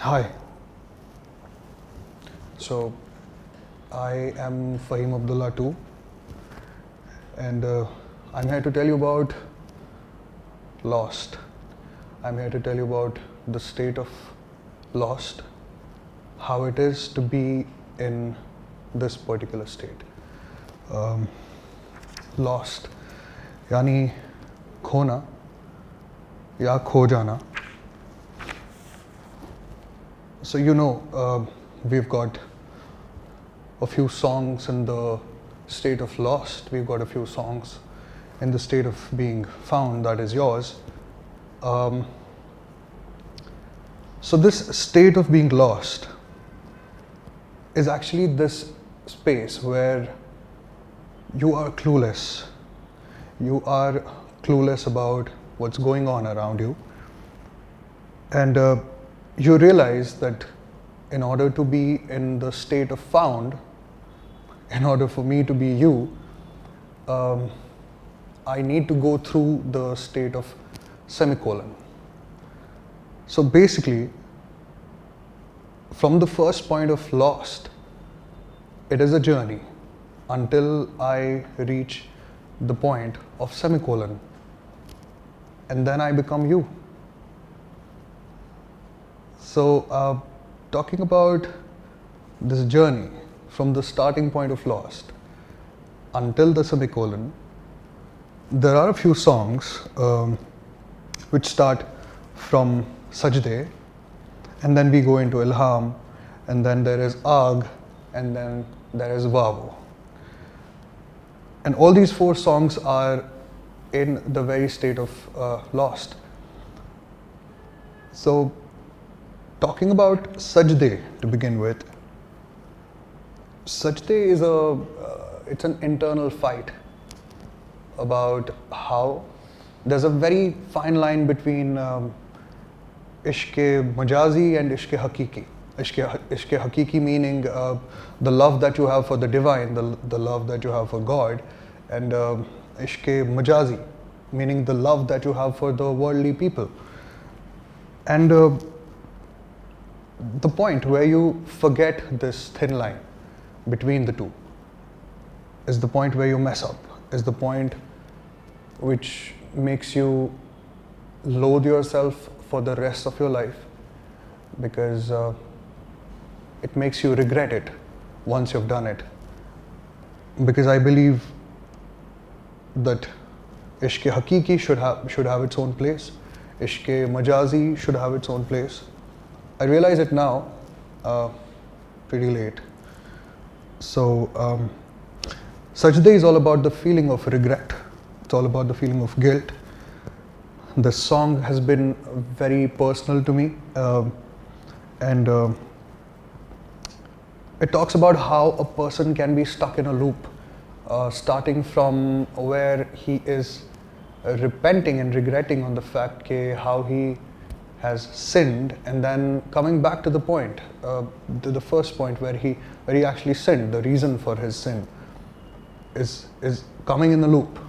Hi. So, I am Faheem Abdullah too, and I'm here to tell you about Lost. I'm here to tell you about the state of Lost, how it is to be in this particular state. Lost, यानी खोना या खो जाना. So we've got a few songs in the state of lost. We've got a few songs in the state of being found, that is yours. So this state of being lost is actually this space where you are clueless. You are clueless about what's going on around you. And you realize that in order to be in the state of found, in order for me to be you, I need to go through the state of semicolon. So basically, from the first point of lost, it is a journey until I reach the point of semicolon, and then I become you. So, talking about this journey from the starting point of lost until the semicolon, there are a few songs which start from Sajde, and then we go into Ilham, and then there is Aag, and then there is Vavo. And all these four songs are in the very state of lost. So, talking about Sajde to begin with, Sajde is it's an internal fight about how there's a very fine line between Ishq Majazi and Ishq Hakiki. Ishq Hakiki meaning the love that you have for the divine, the love that you have for God, and Ishq Majazi meaning the love that you have for the worldly people. And the point where you forget this thin line between the two is the point where you mess up, is the point which makes you loathe yourself for the rest of your life, because it makes you regret it once you've done it. Because I believe that Ishq Hakiki should have its own place, Ishq Majazi should have its own place. I realize it now, pretty late. So, Sajda is all about the feeling of regret. It's all about the feeling of guilt. The song has been very personal to me, and it talks about how a person can be stuck in a loop, starting from where he is repenting and regretting on the fact how he has sinned, and then coming back to the point, to the first point where he actually sinned. The reason for his sin is coming in the loop.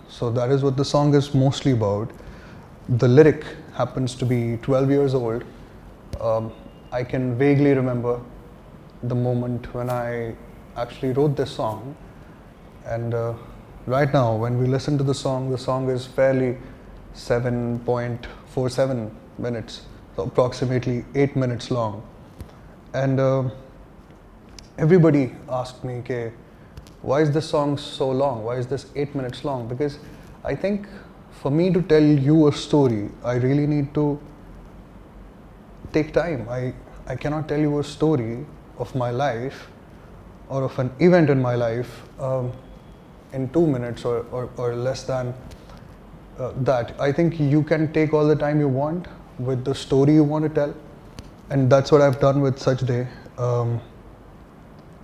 So that is what the song is mostly about. The lyric happens to be 12 years old. I can vaguely remember the moment when I actually wrote this song, and right now when we listen to the song is fairly 7.47 minutes, so approximately 8 minutes long. And everybody asked me, why is this song so long? Why is this 8 minutes long? Because I think for me to tell you a story, I really need to take time. I cannot tell you a story of my life or of an event in my life in 2 minutes or less than that. I think you can take all the time you want with the story you want to tell, and that's what I've done with Sajde.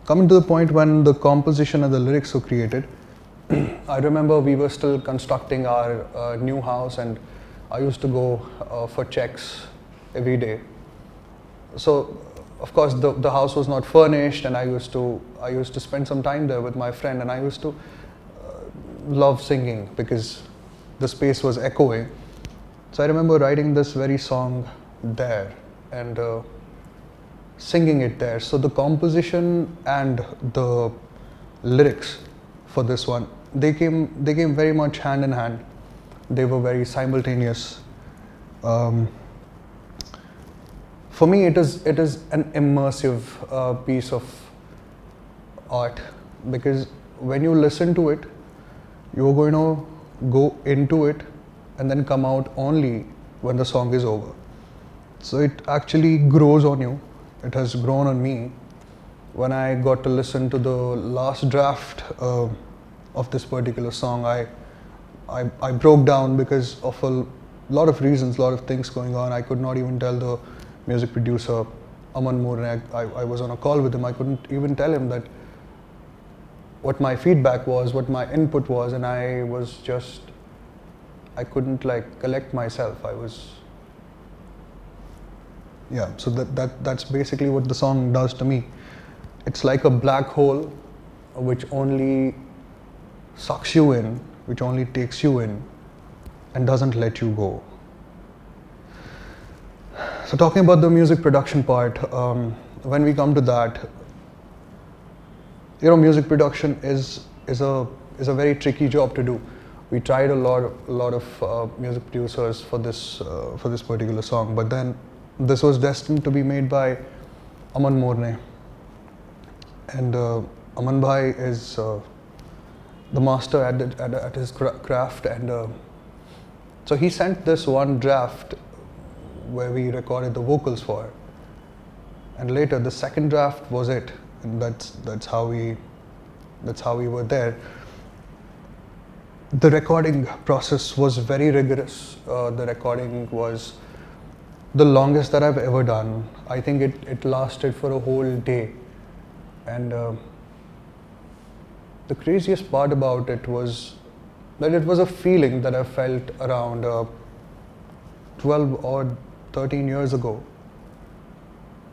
Coming to the point when the composition and the lyrics were created, I remember we were still constructing our new house, and I used to go for checks every day. So, of course, the house was not furnished, and I used to spend some time there with my friend, and I used to love singing because the space was echoing. So I remember writing this very song there, and singing it there. So the composition and the lyrics for this one, they came very much hand in hand. They were very simultaneous. For me, it is an immersive piece of art, because when you listen to it, you're going to go into it and then come out only when the song is over. So it actually grows on you. It has grown on me. When I got to listen to the last draft of this particular song, I broke down because of a lot of reasons, a lot of things going on. I could not even tell the music producer, Ahmad, I was on a call with him. I couldn't even tell him that what my feedback was, what my input was, and I couldn't like collect myself. So that's basically what the song does to me. It's like a black hole which only sucks you in, which only takes you in and doesn't let you go. So talking about the music production part, when we come to that, music production is a very tricky job to do. We tried a lot of music producers for this particular song, but then this was destined to be made by Ahmad, and Aman Bhai is the master at his craft, and so he sent this one draft where we recorded the vocals for, and later the second draft was it, and that's how we were there. The recording process was very rigorous. The recording was the longest that I've ever done. I think it lasted for a whole day, and the craziest part about it was that it was a feeling that I felt around 12 or 13 years ago,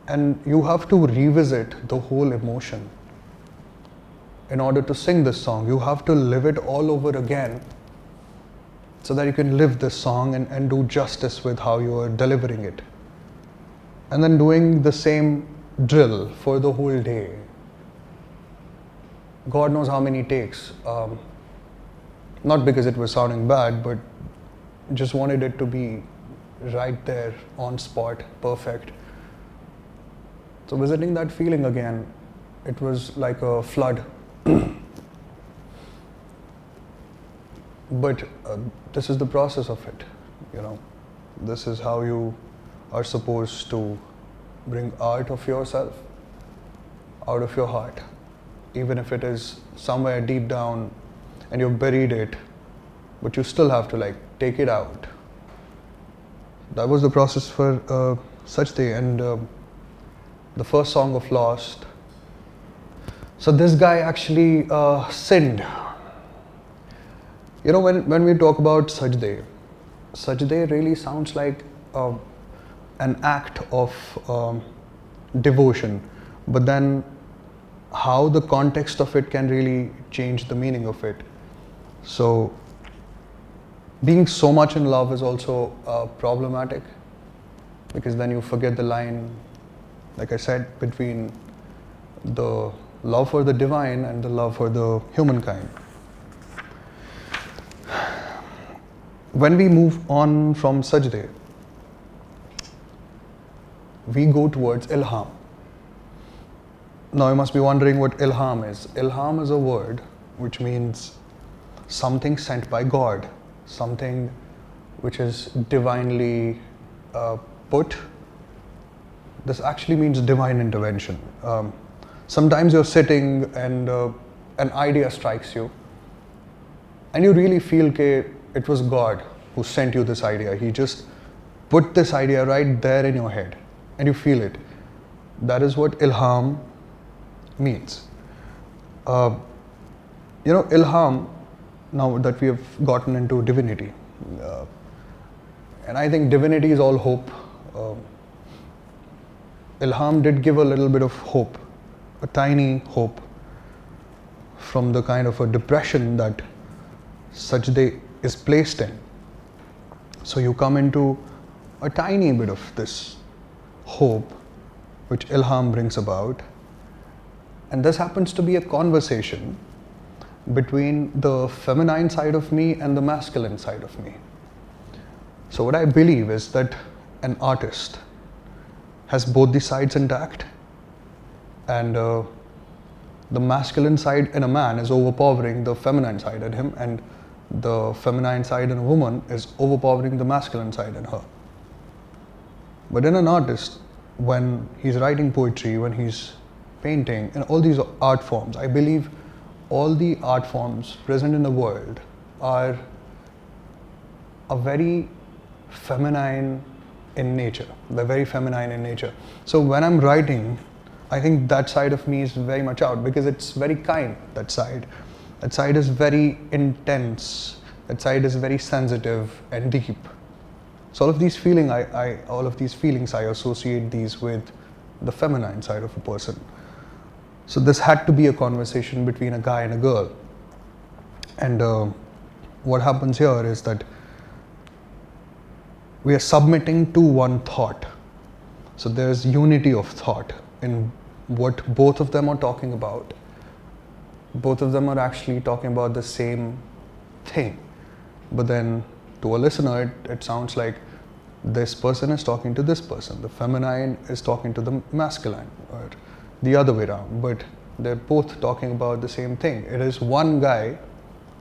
and you have to revisit the whole emotion in order to sing this song. You have to live it all over again so that you can live this song and do justice with how you are delivering it. And then doing the same drill for the whole day. God knows how many takes. Not because it was sounding bad, but just wanted it to be right there, on spot, perfect. So visiting that feeling again, it was like a flood. But this is the process of it, This is how you are supposed to bring art of yourself out of your heart, even if it is somewhere deep down and you've buried it, but you still have to take it out. That was the process for Such Day, and the first song of Lost. So this guy actually sinned. When we talk about Such Day really sounds like an act of devotion, but then how the context of it can really change the meaning of it. So being so much in love is also problematic, because then you forget the line, like I said, between the love for the divine and the love for the humankind. When we move on from Sajde, we go towards Ilham. Now you must be wondering what Ilham is. Ilham is a word which means something sent by God, something which is divinely put. This actually means divine intervention. Sometimes you're sitting and an idea strikes you, and you really feel that it was God who sent you this idea. He just put this idea right there in your head, and you feel it. That is what Ilham means. Ilham, now that we have gotten into divinity, and I think divinity is all hope. Ilham did give a little bit of hope, a tiny hope, from the kind of a depression that Sajde is placed in. So you come into a tiny bit of this hope, which ilham brings about. And this happens to be a conversation between the feminine side of me and the masculine side of me. So what I believe is that an artist has both the sides intact, and the masculine side in a man is overpowering the feminine side in him, and the feminine side in a woman is overpowering the masculine side in her. But in an artist, when he's writing poetry, when he's painting, and all these art forms, I believe all the art forms present in the world are very feminine in nature. They're very feminine in nature. So when I'm writing, I think that side of me is very much out, because it's very kind, that side. That side is very intense. That side is very sensitive and deep. So all of these feelings, I associate these with the feminine side of a person. So this had to be a conversation between a guy and a girl. And what happens here is that we are submitting to one thought. So there's unity of thought in what both of them are talking about. Both of them are actually talking about the same thing. But then to a listener, it sounds like this person is talking to this person. The feminine is talking to the masculine, or the other way around. But they're both talking about the same thing. It is one guy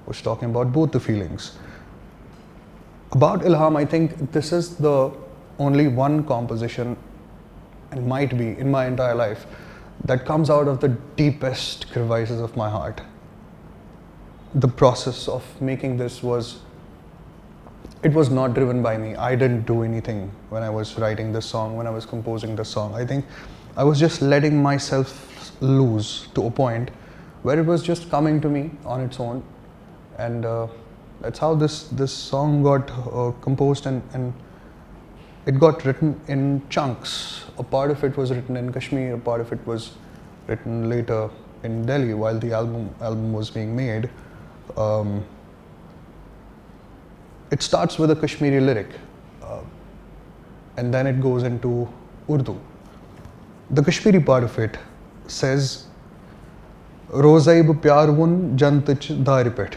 who's talking about both the feelings. About ilham, I think this is the only one composition, and might be in my entire life, that comes out of the deepest crevices of my heart. The process of making this was not driven by me. I didn't do anything when I was writing this song, when I was composing this song. I think I was just letting myself loose to a point where it was just coming to me on its own. And that's how this song got composed, and it got written in chunks. A part of it was written in Kashmir, a part of it was written later in Delhi while the album was being made. It starts with a Kashmiri lyric, and then it goes into Urdu. The Kashmiri part of it says, Rozaib pyarwun jantich daripet,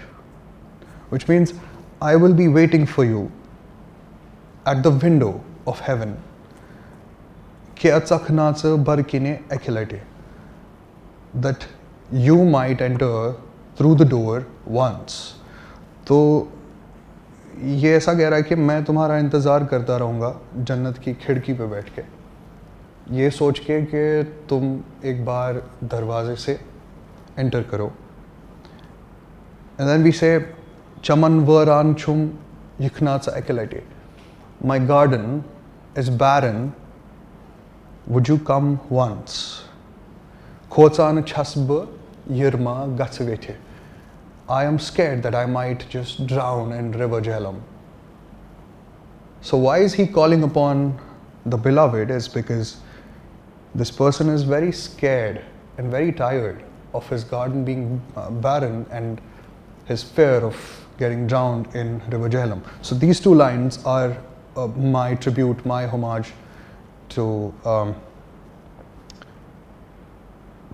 which means I will be waiting for you at the window of heaven. That you might enter through the door once. तो ये ऐसा कह रहा है कि मैं तुम्हारा इंतज़ार करता रहूँगा जन्नत की खिड़की पे बैठ के, ये सोच के कि तुम एक बार दरवाजे से एंटर करो. And then we say, Chaman varan chum yikhnatsa ekilati. My garden is barren, would you come once? Khotsan chasba yirma gatsavete. I am scared that I might just drown in river Jhelum. So why is he calling upon the beloved? Is because this person is very scared and very tired of his garden being barren and his fear of getting drowned in river Jhelum. So these two lines are my tribute, my homage to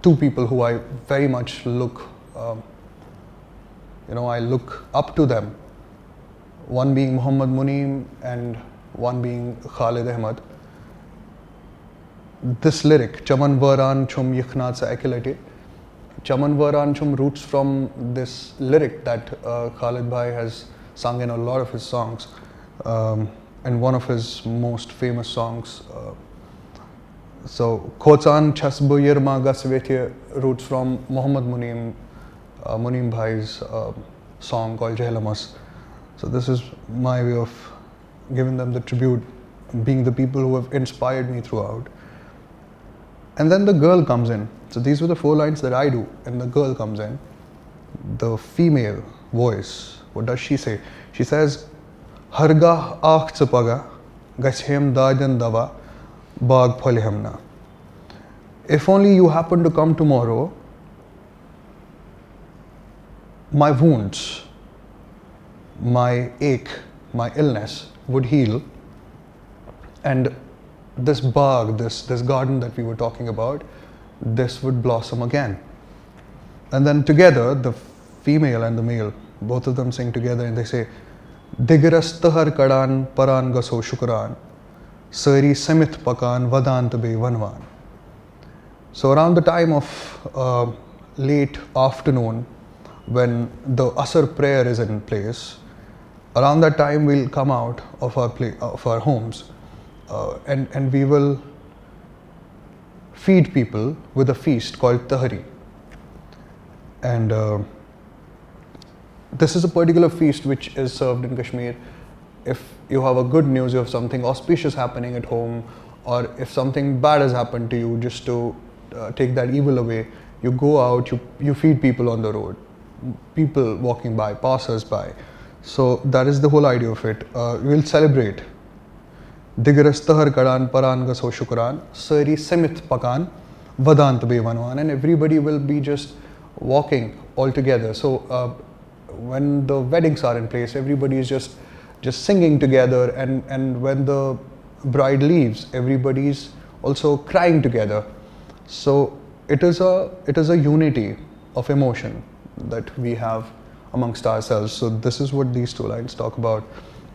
two people who I very much look I look up to them. One being Muhammad Muneem and one being Khalid Ahmed. This lyric, Chaman varan chum yikhnatsa ekilati. Chaman varan chum roots from this lyric that Khalid bhai has sung in a lot of his songs, and one of his most famous songs. So Khotsan chasbu yirma gasvetya roots from Muhammad Muneem bhai's song called Jehelamas. So this is my way of giving them the tribute, being the people who have inspired me throughout. And then the girl comes in. So these were the 4 lines that I do, and the girl comes in. The female voice, what does she say? She says, Hargah aakh tsapaga, gashem dajan dava, baag phalihamna. If only you happen to come tomorrow, my wounds, my ache, my illness would heal, and this bagh, this garden that we were talking about, this would blossom again. And then together, the female and the male, both of them sing together and they say, Digarastahar kadan paran gaso shukran, Sari samit pakan vadant be vanvan. So around the time of late afternoon, when the Asr prayer is in place, around that time we'll come out of our homes and we will feed people with a feast called Tahari. And this is a particular feast which is served in Kashmir. If you have a good news, you have something auspicious happening at home, or if something bad has happened to you, just to take that evil away, you go out, you feed people on the road, people walking by, passers by. So that is the whole idea of it. We'll celebrate. Digarastahar kadan paran gaso shukran, Sari samit pakan vadant be vanvan, and everybody will be just walking all together. So when the weddings are in place, everybody is just singing together, and when the bride leaves, everybody's also crying together. So it is a unity of emotion that we have amongst ourselves. So this is what these two lines talk about.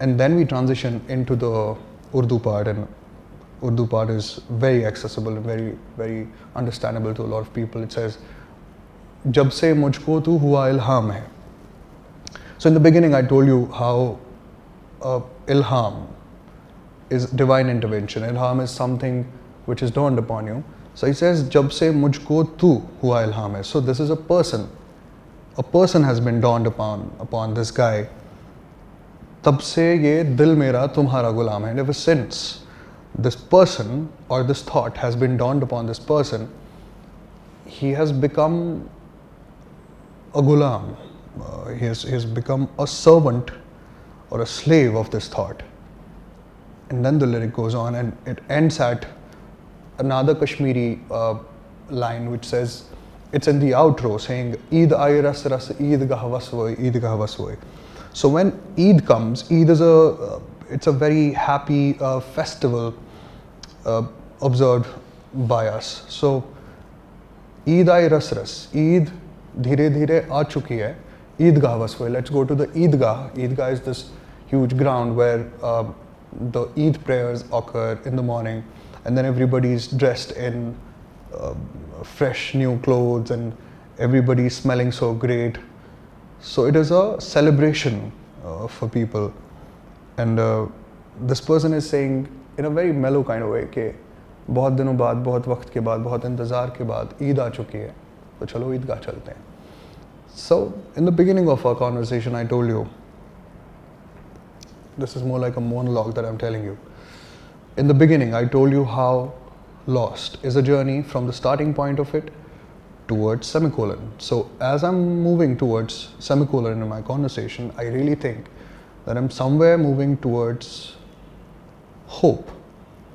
And then we transition into the Urdu part, and Urdu part is very accessible and very, very understandable to a lot of people. It says, Jab se mujhko tu hua ilham hai. So in the beginning I told you how ilham is divine intervention. Ilham is something which is dawned upon you. So he says, Jab se mujhko tu hua ilham hai. So this is a person. A person has been dawned upon this guy. Tab se ye dil mera tumhara gulam hai. And ever since this person or this thought has been dawned upon this person, he has become a gulam. He has become a servant or a slave of this thought. And then the lyric goes on and it ends at another Kashmiri line which says, it's in the outro saying, Eid ay ras ras Eid gah waswoi, Eid gah waswoi. So when Eid comes, Eid is it's a very happy festival observed by us. So Eid ay ras ras, Eid dhire dhire aa chuki hai, Eidgah waswoi. Let's go to the Eidgah. Eidgah is this huge ground where the Eid prayers occur in the morning, and then everybody is dressed in fresh new clothes and everybody is smelling so great. So it is a celebration for people, and this person is saying in a very mellow kind of way कि बहुत दिनों बाद, बहुत वक्त के बाद, बहुत इंतज़ार के बाद ईद आ चुकी है, तो चलो ईदगाह चलते हैं. So in the beginning of our conversation I told you, this is more like a monologue that I'm telling you. In the beginning I told you how lost is a journey from the starting point of it towards semicolon. So as I'm moving towards semicolon in my conversation, I really think that I'm somewhere moving towards hope,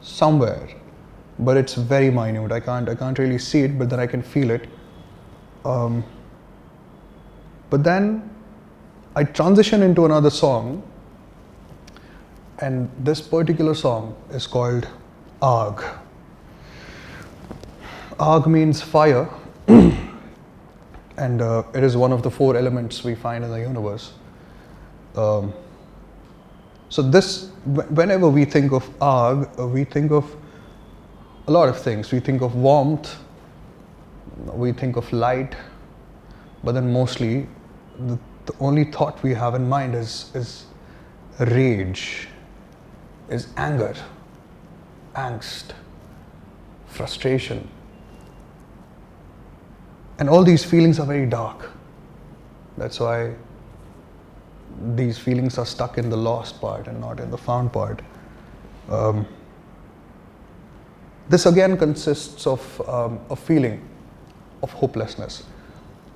somewhere, but it's very minute. I can't really see it, but then I can feel it. But then I transition into another song, and this particular song is called Aag. Aag means fire, and it is one of the 4 elements we find in the universe. So this, whenever we think of Aag, we think of a lot of things. We think of warmth, we think of light, but then mostly the only thought we have in mind is rage, is anger, angst, frustration. And all these feelings are very dark. That's why these feelings are stuck in the lost part and not in the found part. This again consists of a feeling of hopelessness,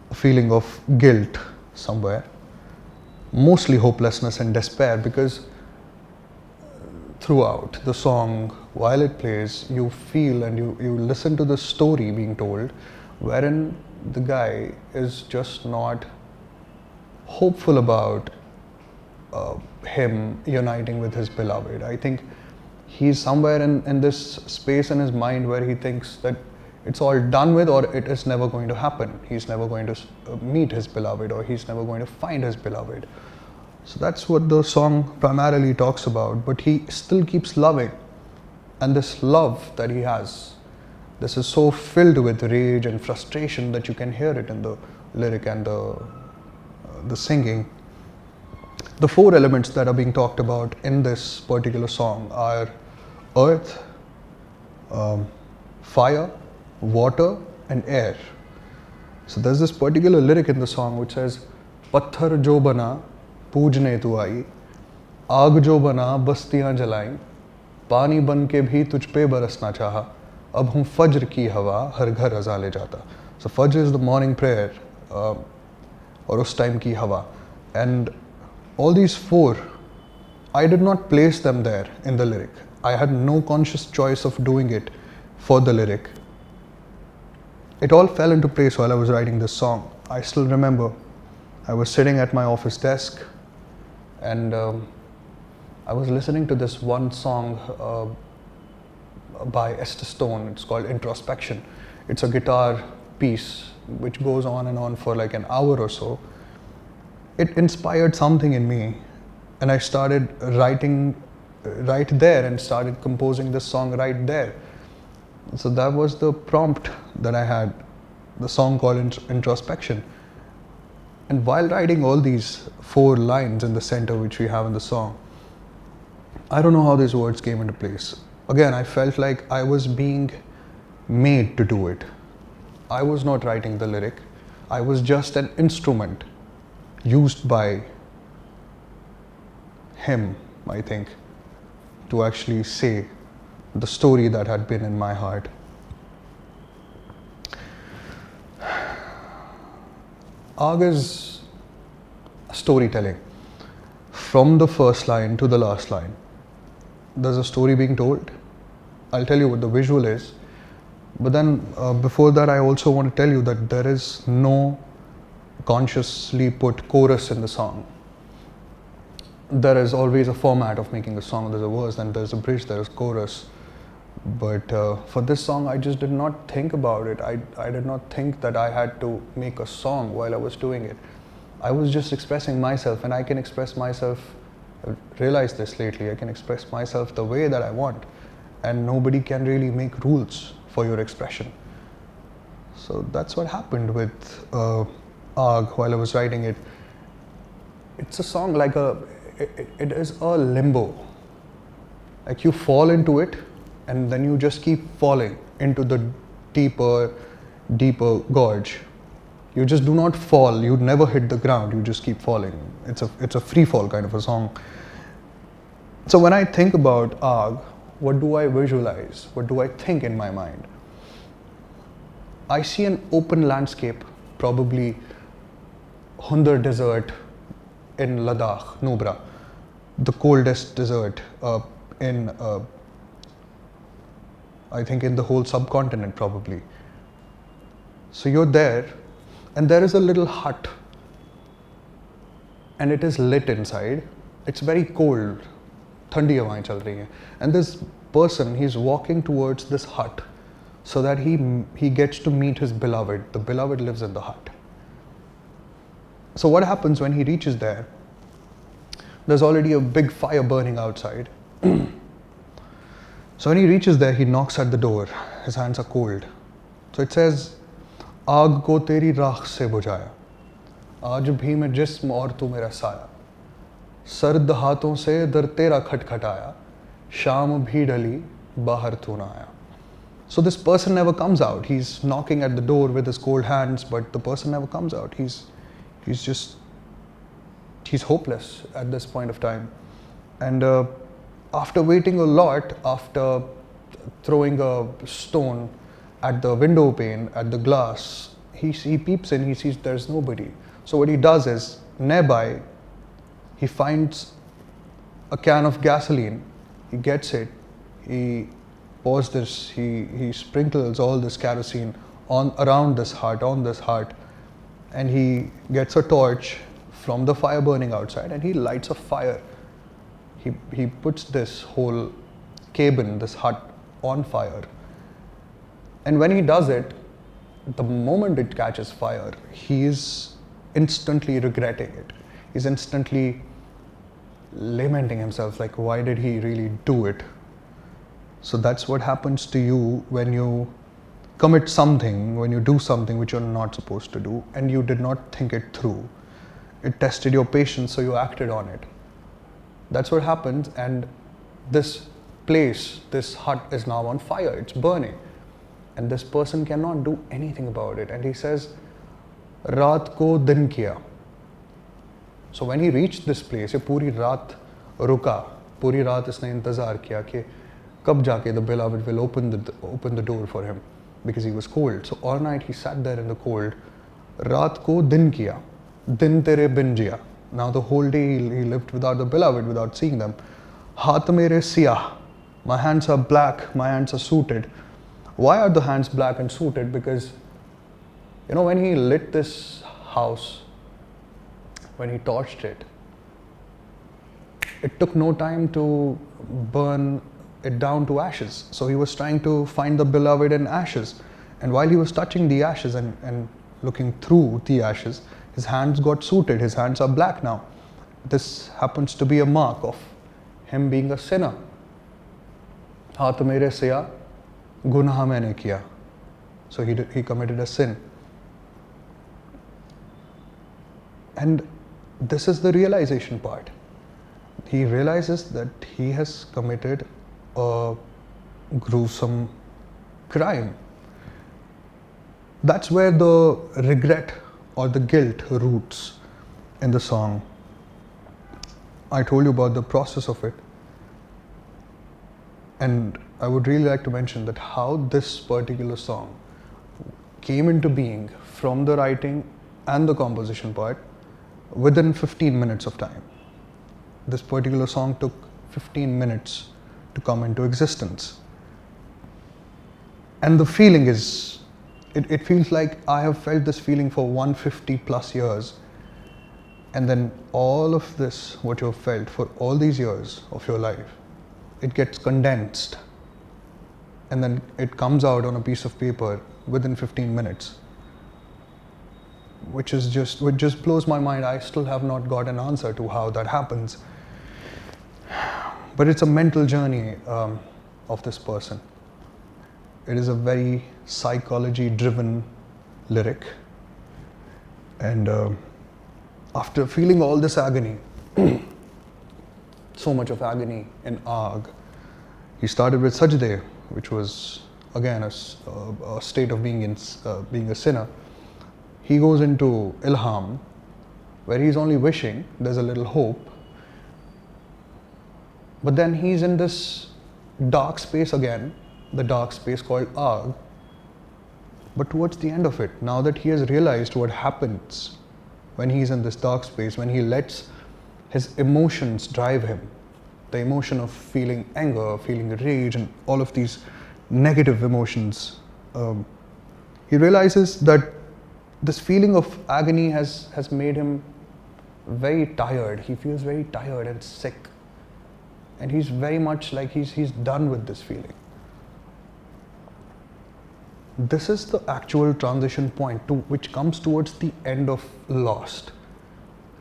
a feeling of guilt somewhere, mostly hopelessness and despair, because throughout the song, while it plays, you feel and you listen to the story being told, wherein the guy is just not hopeful about him uniting with his beloved. I think he's somewhere in this space in his mind where he thinks that it's all done with, or it is never going to happen. He's never going to meet his beloved, or he's never going to find his beloved. So that's what the song primarily talks about, but he still keeps loving. And this love that he has, this is so filled with rage and frustration that you can hear it in the lyric and the singing. The four elements that are being talked about in this particular song are earth, fire, water and air. So there's this particular lyric in the song which says, Patthar jo bana, poojne tu aayi, aag jo bana, bastiyan jalain, पानी बन के भी तुझ पे बरसना चाहा, अब हूँ फज्र की हवा हर घर रज़ा ले जाता. So fajr is the morning prayer, or us time ki hawa. And all these four, I did not place them there in the lyric. I had no conscious choice of doing it for the lyric. It all fell into place while I was writing this song. I still remember I was sitting at my office desk and I was listening to this one song by Esther Stone. It's called Introspection. It's a guitar piece which goes on and on for like an hour or so. It inspired something in me, and I started writing right there and started composing this song right there. So that was the prompt that I had, the song called Introspection. And while writing all these four lines in the center which we have in the song, I don't know how these words came into place. Again, I felt like I was being made to do it. I was not writing the lyric. I was just an instrument used by him, I think, to actually say the story that had been in my heart. Aag is storytelling. From the first line to the last line, there's a story being told. I'll tell you what the visual is. But then before that, I also want to tell you that there is no consciously put chorus in the song. There is always a format of making a song. There's a verse, then there's a bridge, there's chorus. But for this song, I just did not think about it. I did not think that I had to make a song while I was doing it. I was just expressing myself, and I can express myself. I've realized this lately. I can express myself the way that I want, and nobody can really make rules for your expression. So that's what happened with Aag while I was writing it. It's a song like it is a limbo. Like you fall into it, and then you just keep falling into the deeper gorge. You just do not fall. You never hit the ground. You just keep falling. It's a free fall kind of a song. So when I think about Aag, what do I visualize? What do I think in my mind? I see an open landscape, probably Hundar Desert in Ladakh, Nubra, the coldest desert in, I think, in the whole subcontinent probably. So you're there, and there is a little hut, and it is lit inside. It's very cold, thandi hawaएं chal rahi hain, and this person, he's walking towards this hut so that he gets to meet his beloved. The beloved lives in the hut. So what happens when he reaches there? There's already a big fire burning outside. So when he reaches there, he knocks at the door. His hands are cold. So it says, आग को तेरी राख से बुझाया, आज भी मैं जिस्म और तू मेरा साया, सर्द हाथों से दर तेरा खटखटाया, शाम भी ढली बाहर तू ना आया. So this person never comes out. He's knocking at the door with his cold hands, but the person never comes out. He's hopeless at this point of time. And after waiting a lot, after throwing a stone at the window pane, at the glass, he peeps in, he sees there's nobody. So what he does is, nearby, he finds a can of gasoline, he gets it, he pours this, he sprinkles all this kerosene around this hut, on this hut, and he gets a torch from the fire burning outside and he lights a fire. He puts this whole cabin, this hut on fire. And when he does it, the moment it catches fire, he is instantly regretting it. He's instantly lamenting himself, like, why did he really do it? So that's what happens to you when you commit something, when you do something which you're not supposed to do, and you did not think it through. It tested your patience, so you acted on it. That's what happens, and this place, this hut is now on fire, it's burning. And this person cannot do anything about it. And he says, Raat ko din kiya. So when he reached this place, ye puri raat ruka, puri raat isne intazar kiya ki kab jaake the beloved will open the door for him, because he was cold. So all night he sat there in the cold. Raat ko din kiya, din tere bin jiya. Now the whole day he lived without the beloved, without seeing them. Haath mere siyah, my hands are black, my hands are sooted. Why are the hands black and sooted? Because, when he lit this house, when he torched it, it took no time to burn it down to ashes. So he was trying to find the beloved in ashes. And while he was touching the ashes and looking through the ashes, his hands got sooted. His hands are black now. This happens to be a mark of him being a sinner. Haath mere siya, gunah maine kiya. So he committed a sin. And this is the realization part. He realizes that he has committed a gruesome crime. That's where the regret or the guilt roots in the song. I told you about the process of it. And I would really like to mention that how this particular song came into being from the writing and the composition part within 15 minutes of time. This particular song took 15 minutes to come into existence. And the feeling is, it feels like I have felt this feeling for 150 plus years. And then all of this, what you've felt for all these years of your life, it gets condensed. And then it comes out on a piece of paper within 15 minutes. Which just blows my mind. I still have not got an answer to how that happens. But it's a mental journey of this person. It is a very psychology-driven lyric. And after feeling all this agony, so much of agony in Aag, he started with Sajde, which was again a state of being a sinner. He goes into Ilham, where he's only wishing, there's a little hope. But then he's in this dark space again, the dark space called Aag. But towards the end of it, now that he has realized what happens when he's in this dark space, when he lets his emotions drive him, the emotion of feeling anger, feeling rage, and all of these negative emotions, he realizes that this feeling of agony has made him very tired. He feels very tired and sick. And he's very much like he's done with this feeling. This is the actual transition point which comes towards the end of Lost.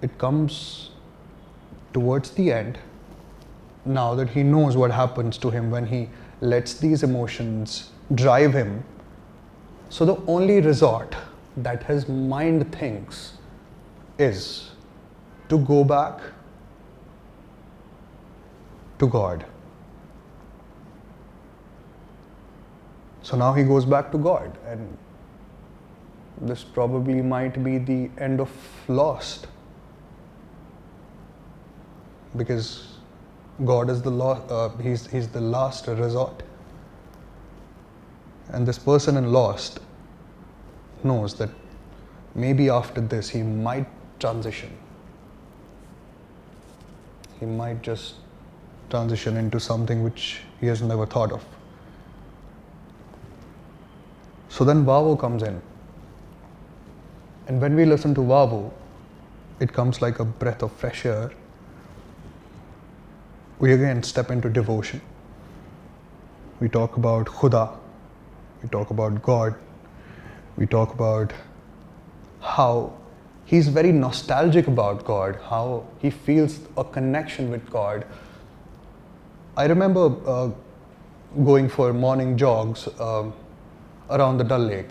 It comes towards the end, now that he knows what happens to him when he lets these emotions drive him. So the only resort that his mind thinks is to go back to God. So now he goes back to God, and this probably might be the end of Lost, because God is he's the last resort. And this person in Lost knows that maybe after this he might transition. He might just transition into something which he has never thought of. So then Vaavo comes in. And when we listen to Vaavo, it comes like a breath of fresh air. We again step into devotion. we talk about Khuda, we talk about God, we talk about how he's very nostalgic about God, how he feels a connection with God. I remember going for morning jogs around the Dal Lake.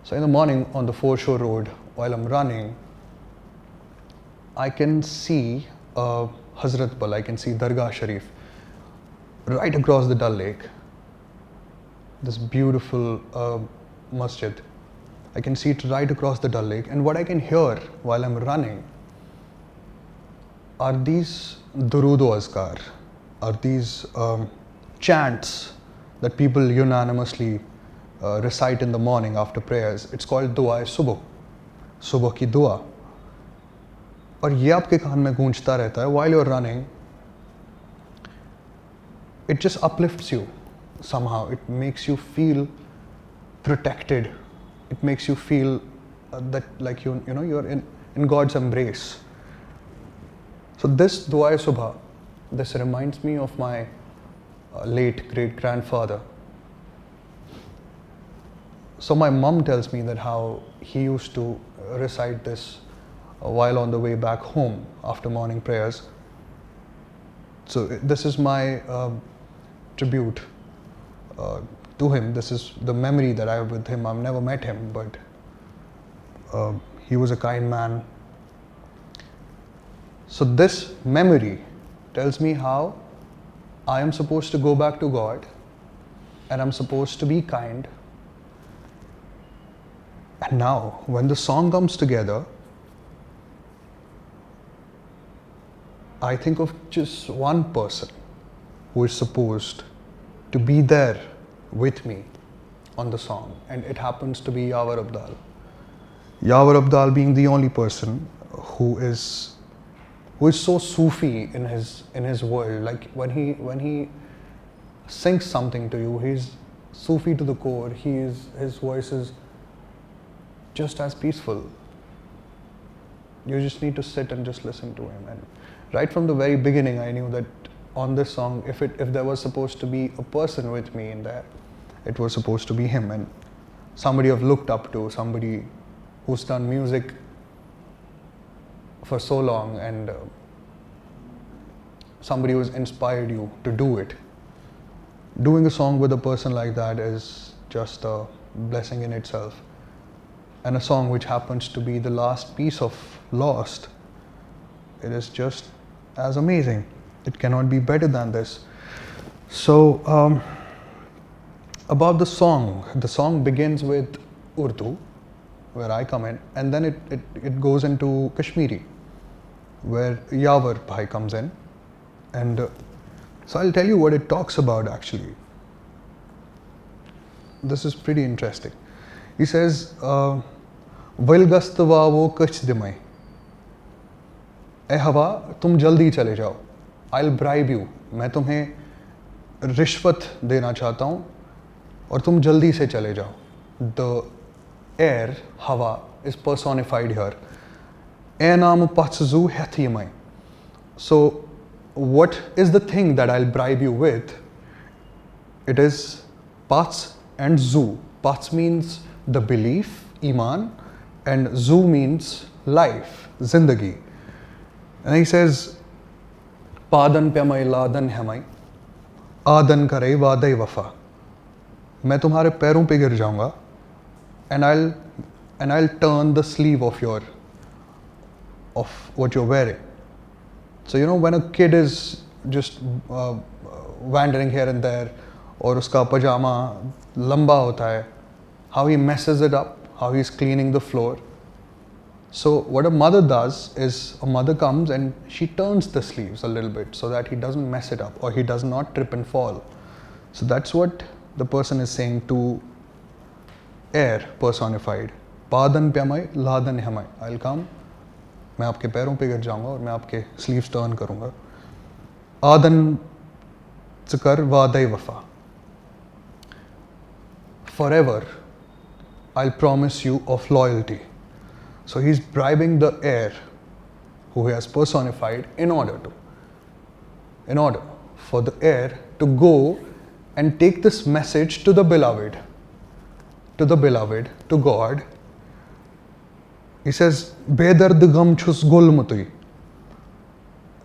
So in the morning on the foreshore road, while I'm running, I can see Hazrat Bal, I can see Dargah Sharif right across the Dal Lake. This beautiful masjid. I can see it right across the Dal Lake, and what I can hear while I'm running are these durood o azkar, are these chants that people unanimously recite in the morning after prayers. It's called Dua-e-Subh, Subh ki dua. और ये आपके कान में गूंजता रहता है while you're running. It just uplifts you somehow. It makes you feel protected. It makes you feel that like you know you're in God's embrace. So this Dua-e-Subh, this reminds me of my late great grandfather. So my mom tells me that how he used to recite this while on the way back home after morning prayers. So this is my tribute to him. This is the memory that I have with him. I've never met him, but he was a kind man. So this memory tells me how I am supposed to go back to God, and I'm supposed to be kind. And now, when the song comes together, I think of just one person who is supposed to be there with me on the song, and it happens to be Yawar Abdal. Yawar Abdal being the only person who is so Sufi in his world. Like when he sings something to you, he's Sufi to the core. His voice is just as peaceful. You just need to sit and just listen to him. And right from the very beginning, I knew that on this song, if there was supposed to be a person with me in there, it was supposed to be him, and somebody I've looked up to, somebody who's done music for so long, and somebody who's inspired you to do it. Doing a song with a person like that is just a blessing in itself. And a song which happens to be the last piece of Lost, it is just as amazing. It cannot be better than this. So about the song begins with Urdu, where I come in, and then it goes into Kashmiri, where Yawar Bhai comes in. And so I'll tell you what it talks about actually. This is pretty interesting. He says, Vilgastwa wo kach dimai. ए हवा तुम जल्दी चले जाओ. I'll bribe you. मैं तुम्हें रिश्वत देना चाहता हूँ और तुम जल्दी से चले जाओ. The air, हवा, is personified here. ए नाम पत्सु हेथियमai. So what is the thing that I'll bribe you with? It is Pats and Zu. Pats means the belief, Iman, and Zu means life, Zindagi. And he says, Padan pyamai ladan hamai, Adan kare vadai wafa. मैं तुम्हारे पैरों पे गिर जाऊंगा, and I'll turn the sleeve of what you're wearing. So you know when a kid is just wandering here and there, और उसका pajama लंबा होता है, how he messes it up, how he's cleaning the floor. So what a mother does is a mother comes and she turns the sleeves a little bit so that he doesn't mess it up or he does not trip and fall. So that's what the person is saying to air personified. Padan pyamai ladan hamai. I'll come, मैं आपके पैरों पे गिर जाऊंगा और मैं आपके sleeves turn करूंगा. Adan चकर वादे वफा. Forever, I'll promise you of loyalty. So he's bribing the air, who he has personified, in order for the air to go and take this message to the beloved, to God. He says, Bedard gam chus gul mutui.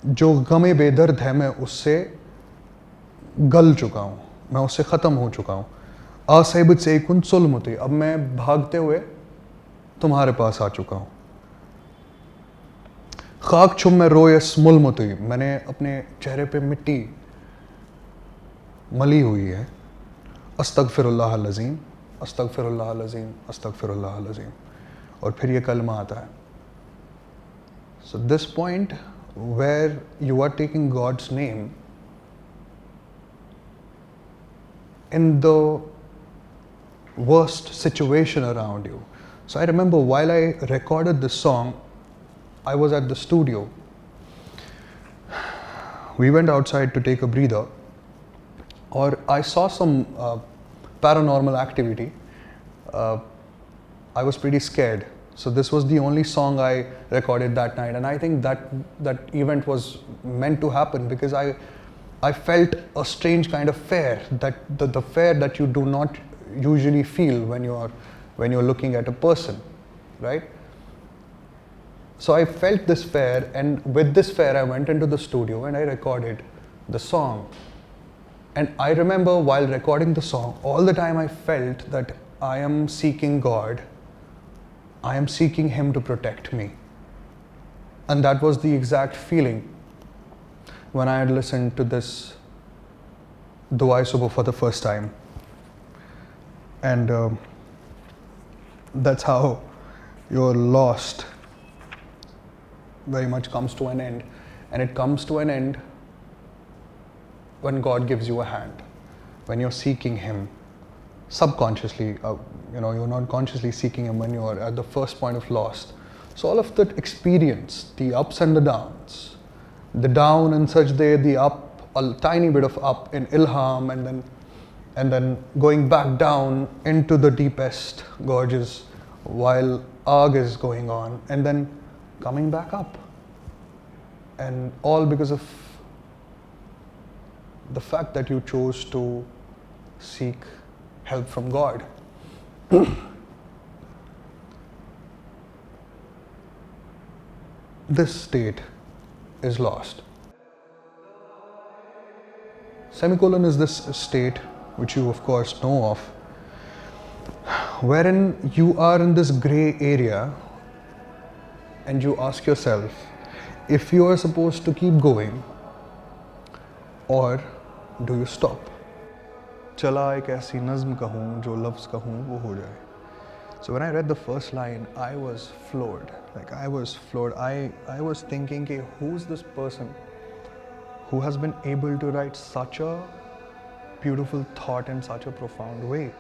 जो गमे बेदर्द है मैं उससे गल चुका हूँ, मैं उससे ख़त्म हो चुका हूँ. आसैबत से कुन सुलमुती, अब मैं भागते हुए तुम्हारे पास आ चुका हूँ. खाक चुम में रोयस मुलमुती, मैंने अपने चेहरे पे मिट्टी मली हुई है. अस्तगफिरुल्लाह अज़ीम, अस्तगफिरुल्लाह अज़ीम, अस्तगफिरुल्लाह अज़ीम. और फिर ये कलमा आता है. So this point where you are taking God's name in the worst situation around you. So I remember while I recorded this song, I was at the studio. We went outside to take a breather, or I saw some paranormal activity. I was pretty scared. So this was the only song I recorded that night, and I think that event was meant to happen because I felt a strange kind of fear, that the fear that you do not usually feel when you're looking at a person, right? So I felt this fear, and with this fear I went into the studio and I recorded the song. And I remember while recording the song, all the time I felt that I am seeking God. I am seeking Him to protect me. And that was the exact feeling when I had listened to this Dua Subh for the first time. And that's how your lost very much comes to an end. And it comes to an end when God gives you a hand, when you're seeking Him subconsciously. You're not consciously seeking Him when you're at the first point of lost. So all of that experience, the ups and the downs, the down in sajde, the up, a tiny bit of up in ilham, and then going back down into the deepest gorges while arg is going on, and then coming back up. And all because of the fact that you chose to seek help from God. This state is lost. Semicolon is this state, which you of course know of, wherein you are in this gray area and you ask yourself if you are supposed to keep going or do you stop? चला एक ऐसी नज़्म कहूँ जो लफ्ज़ कहूँ वो हो जाए. So when I read the first line, I was floored. I was thinking, who's this person who has been able to write such a beautiful thought in such a profound way?